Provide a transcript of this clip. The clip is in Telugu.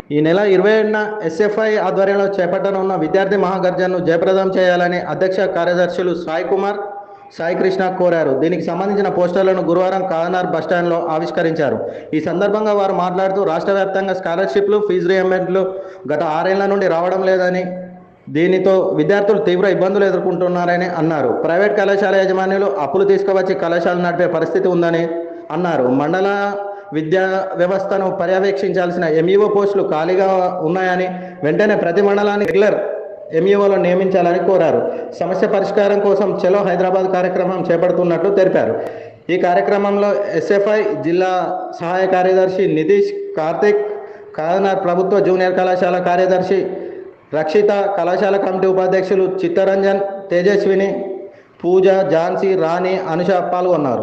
ఈ నెల 27న ఎస్ఎఫ్ఐ ఆధ్వర్యంలో చేపట్టనున్న విద్యార్థి మహాగర్జనను జయప్రదం చేయాలని అధ్యక్ష కార్యదర్శులు సాయి కుమార్, సాయి కృష్ణ కోరారు. దీనికి సంబంధించిన పోస్టర్లను గురువారం కాదనార్ బస్టాండ్లో ఆవిష్కరించారు. ఈ సందర్భంగా వారు మాట్లాడుతూ రాష్ట్ర వ్యాప్తంగా స్కాలర్షిప్లు, ఫీజు రియంబర్స్మెంట్లు గత 6 ఏళ్ల నుండి రావడం లేదని, దీనితో విద్యార్థులు తీవ్ర ఇబ్బందులు ఎదుర్కొంటున్నారని అన్నారు. ప్రైవేట్ కళాశాల యాజమాన్యాలు అప్పులు తీసుకువచ్చి కళాశాలలు నడిపే పరిస్థితి ఉందని అన్నారు. మండల విద్యా వ్యవస్థను పర్యవేక్షించాల్సిన ఎంఈఓ పోస్టులు ఖాళీగా ఉన్నాయని, వెంటనే ప్రతి మండలానికి రెగ్యులర్ ఎంఈఓలను నియమించాలని కోరారు. సమస్య పరిష్కారం కోసం చలో హైదరాబాద్ కార్యక్రమం చేపడుతున్నట్లు తెలిపారు. ఈ కార్యక్రమంలో ఎస్ఎఫ్ఐ జిల్లా సహాయ కార్యదర్శి నితీష్, కార్తిక్, కాదనార్ ప్రభుత్వ జూనియర్ కళాశాల కార్యదర్శి రక్షిత, కళాశాల కమిటీ ఉపాధ్యక్షులు చిత్తరంజన్, తేజస్విని, పూజ, ఝాన్సీ, రాణి, అనుష పాల్గొన్నారు.